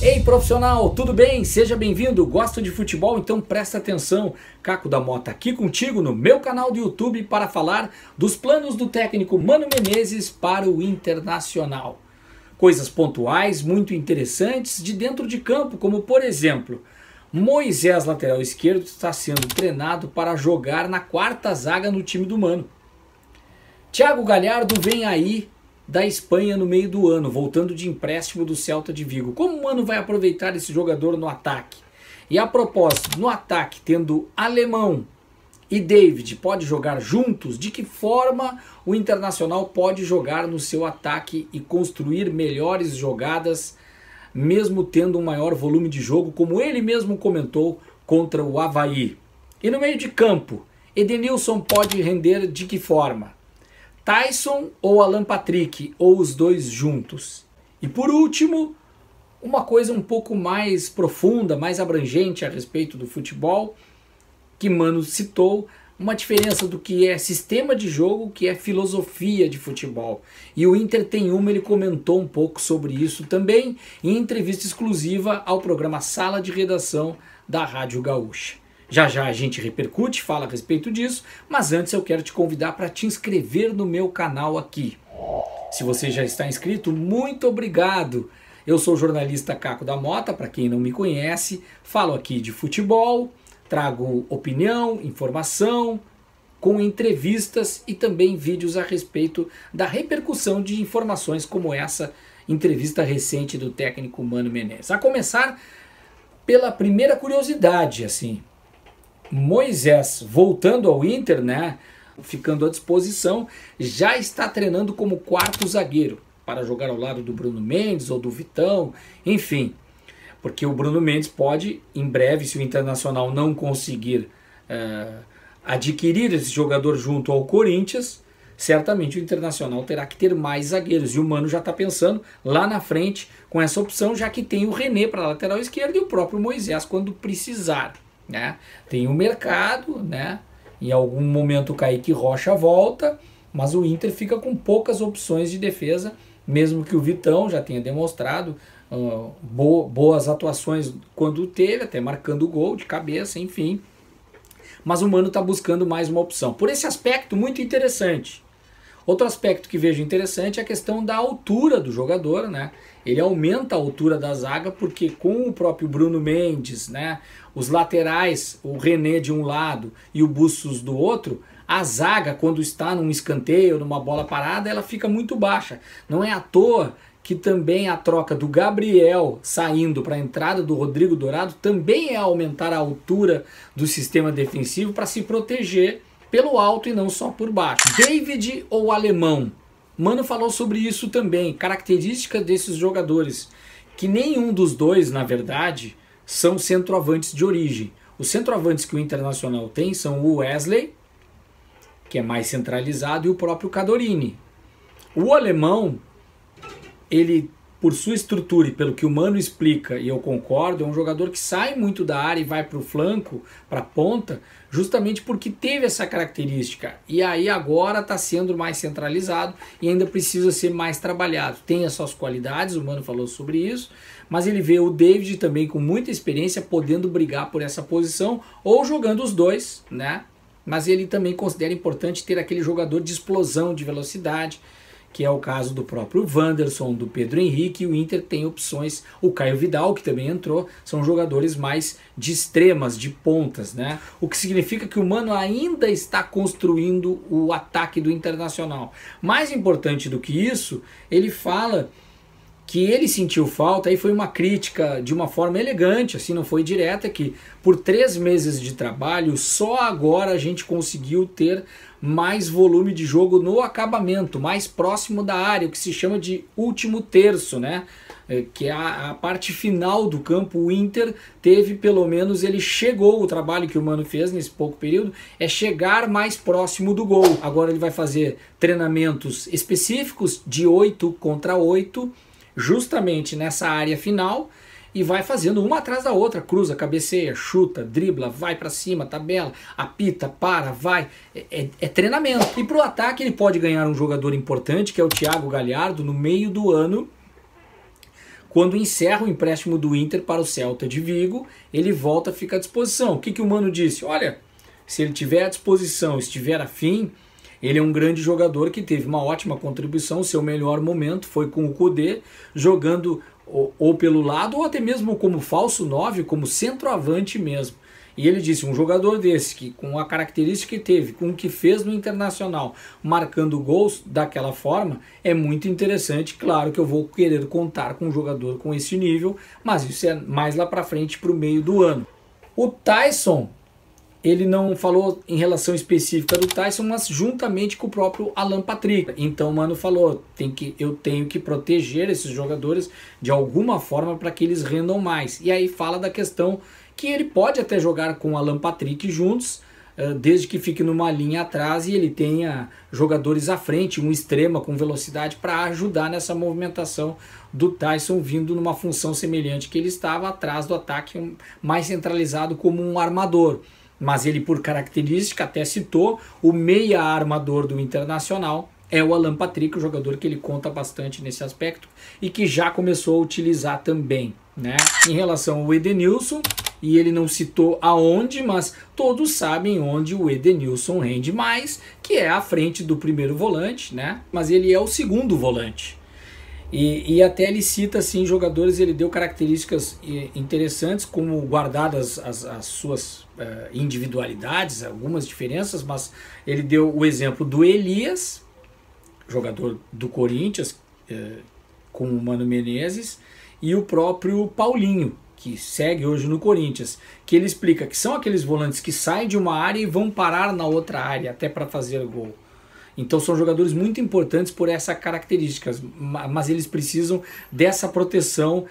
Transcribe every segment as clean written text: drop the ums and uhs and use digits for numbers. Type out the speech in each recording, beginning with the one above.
Ei, profissional, tudo bem? Seja bem-vindo. Gosta de futebol? Então presta atenção. Caco da Mota aqui contigo no meu canal do YouTube para falar dos planos do técnico Mano Menezes para o Internacional. Coisas pontuais, muito interessantes de dentro de campo, como por exemplo, Moisés, lateral esquerdo, está sendo treinado para jogar na quarta zaga no time do Mano. Thiago Galhardo vem aí da Espanha no meio do ano, voltando de empréstimo do Celta de Vigo. Como o Mano vai aproveitar esse jogador no ataque? E a propósito, no ataque, tendo Alemão e David, pode jogar juntos? De que forma o Internacional pode jogar no seu ataque e construir melhores jogadas, mesmo tendo um maior volume de jogo, como ele mesmo comentou, contra o Avaí? E no meio de campo, Edenilson pode render de que forma? Tyson ou Alan Patrick, ou os dois juntos? E por último, uma coisa um pouco mais profunda, mais abrangente a respeito do futebol, que Mano citou, uma diferença do que é sistema de jogo, que é filosofia de futebol. E o Inter tem uma, ele comentou um pouco sobre isso também, em entrevista exclusiva ao programa Sala de Redação da Rádio Gaúcha. Já já a gente repercute, fala a respeito disso, mas antes eu quero te convidar para te inscrever no meu canal aqui. Se você já está inscrito, muito obrigado. Eu sou o jornalista Caco da Mota, para quem não me conhece, falo aqui de futebol, trago opinião, informação, com entrevistas e também vídeos a respeito da repercussão de informações como essa entrevista recente do técnico Mano Menezes. A começar pela primeira curiosidade, assim. Moisés, voltando ao Inter, né, ficando à disposição, já está treinando como quarto zagueiro, para jogar ao lado do Bruno Mendes ou do Vitão, enfim. Porque o Bruno Mendes pode, em breve, se o Internacional não conseguir adquirir esse jogador junto ao Corinthians, certamente o Internacional terá que ter mais zagueiros. E o Mano já está pensando lá na frente com essa opção, já que tem o René para a lateral esquerda e o próprio Moisés quando precisar. Né? Tem o mercado, né? Em algum momento o Kaique Rocha volta, mas o Inter fica com poucas opções de defesa, mesmo que o Vitão já tenha demonstrado boas atuações quando teve, até marcando gol de cabeça, enfim. Mas o Mano está buscando mais uma opção. Por esse aspecto muito interessante. Outro aspecto que vejo interessante é a questão da altura do jogador, né? Ele aumenta a altura da zaga porque com o próprio Bruno Mendes, né, os laterais, o René de um lado e o Bustos do outro, a zaga quando está num escanteio, numa bola parada, ela fica muito baixa. Não é à toa que também a troca do Gabriel saindo para a entrada do Rodrigo Dourado também é aumentar a altura do sistema defensivo para se proteger pelo alto e não só por baixo. David ou Alemão? Mano falou sobre isso também, característica desses jogadores, que nenhum dos dois, na verdade, são centroavantes de origem. Os centroavantes que o Internacional tem são o Wesley, que é mais centralizado, e o próprio Cadorini. O Alemão, ele, por sua estrutura e pelo que o Mano explica, e eu concordo, é um jogador que sai muito da área e vai para o flanco, para a ponta, justamente porque teve essa característica. E aí agora está sendo mais centralizado e ainda precisa ser mais trabalhado. Tem as suas qualidades, o Mano falou sobre isso, mas ele vê o David também com muita experiência podendo brigar por essa posição ou jogando os dois, né? Mas ele também considera importante ter aquele jogador de explosão, de velocidade, que é o caso do próprio Wanderson, do Pedro Henrique, e o Inter tem opções, o Caio Vidal, que também entrou, são jogadores mais de extremas, de pontas, né? O que significa que o Mano ainda está construindo o ataque do Internacional. Mais importante do que isso, ele fala que ele sentiu falta, aí foi uma crítica de uma forma elegante, assim, não foi direta, que por 3 meses de trabalho, só agora a gente conseguiu ter mais volume de jogo no acabamento, mais próximo da área, o que se chama de último terço, né? Que é a parte final do campo. O Inter teve, pelo menos, ele chegou, o trabalho que o Mano fez nesse pouco período, é chegar mais próximo do gol. Agora ele vai fazer treinamentos específicos de 8 contra 8, justamente nessa área final, e vai fazendo uma atrás da outra, cruza, cabeceia, chuta, dribla, vai para cima, tabela, apita, para, vai, é treinamento. E para o ataque ele pode ganhar um jogador importante, que é o Thiago Galhardo, no meio do ano, quando encerra o empréstimo do Inter para o Celta de Vigo, ele volta, fica à disposição. O que o Mano disse? Olha, se ele tiver à disposição, estiver afim, ele é um grande jogador que teve uma ótima contribuição, seu melhor momento foi com o Kudê, jogando ou pelo lado, ou até mesmo como falso 9, como centroavante mesmo. E ele disse, um jogador desse, que com a característica que teve, com o que fez no Internacional, marcando gols daquela forma, é muito interessante. Claro que eu vou querer contar com um jogador com esse nível, mas isso é mais lá para frente, para o meio do ano. O Taison, ele não falou em relação específica do Taison, mas juntamente com o próprio Alan Patrick. Então o Mano falou, eu tenho que proteger esses jogadores de alguma forma para que eles rendam mais. E aí fala da questão que ele pode até jogar com o Alan Patrick juntos, desde que fique numa linha atrás e ele tenha jogadores à frente, um extrema com velocidade para ajudar nessa movimentação do Taison, vindo numa função semelhante que ele estava atrás do ataque, mais centralizado como um armador. Mas ele, por característica, até citou o meia armador do Internacional, é o Alan Patrick, o jogador que ele conta bastante nesse aspecto e que já começou a utilizar também, né? Em relação ao Edenilson, e ele não citou aonde, mas todos sabem onde o Edenilson rende mais, que é à frente do primeiro volante, né? Mas ele é o segundo volante. E até ele cita assim, jogadores, ele deu características interessantes, como guardadas as suas individualidades, algumas diferenças, mas ele deu o exemplo do Elias, jogador do Corinthians, com o Mano Menezes, e o próprio Paulinho, que segue hoje no Corinthians, que ele explica que são aqueles volantes que saem de uma área e vão parar na outra área, até para fazer gol. Então são jogadores muito importantes por essa característica, mas eles precisam dessa proteção,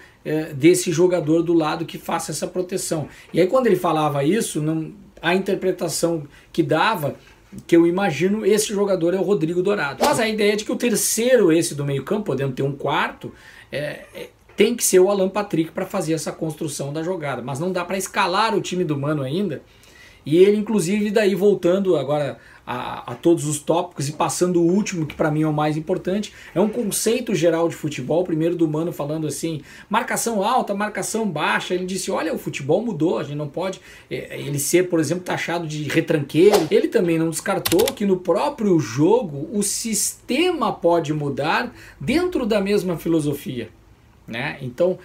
desse jogador do lado que faça essa proteção. E aí quando ele falava isso, a interpretação que dava, que eu imagino, esse jogador é o Rodrigo Dourado. Mas a ideia é de que o terceiro, esse do meio campo, podendo ter um quarto, tem que ser o Alan Patrick para fazer essa construção da jogada. Mas não dá para escalar o time do Mano ainda. E ele, inclusive, daí voltando agora a todos os tópicos e passando o último, que para mim é o mais importante, é um conceito geral de futebol, primeiro do Mano falando assim, marcação alta, marcação baixa. Ele disse, olha, o futebol mudou, a gente não pode ele ser, por exemplo, taxado de retranqueiro. Ele também não descartou que no próprio jogo o sistema pode mudar dentro da mesma filosofia. Né? Então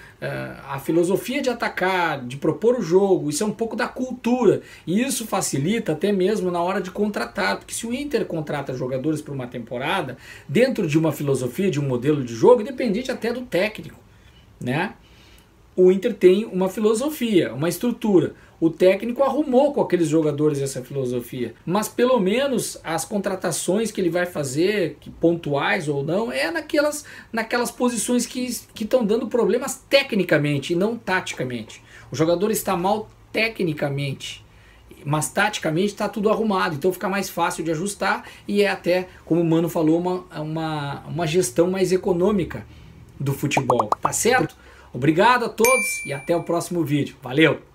a filosofia de atacar, de propor o jogo, isso é um pouco da cultura, e isso facilita até mesmo na hora de contratar, porque se o Inter contrata jogadores por uma temporada dentro de uma filosofia, de um modelo de jogo, independente até do técnico, né? O Inter tem uma filosofia, uma estrutura. O técnico arrumou com aqueles jogadores essa filosofia. Mas pelo menos as contratações que ele vai fazer, que pontuais ou não, é naquelas posições que estão dando problemas tecnicamente e não taticamente. O jogador está mal tecnicamente, mas taticamente está tudo arrumado. Então fica mais fácil de ajustar e é até, como o Mano falou, uma gestão mais econômica do futebol. Tá certo? Obrigado a todos e até o próximo vídeo. Valeu!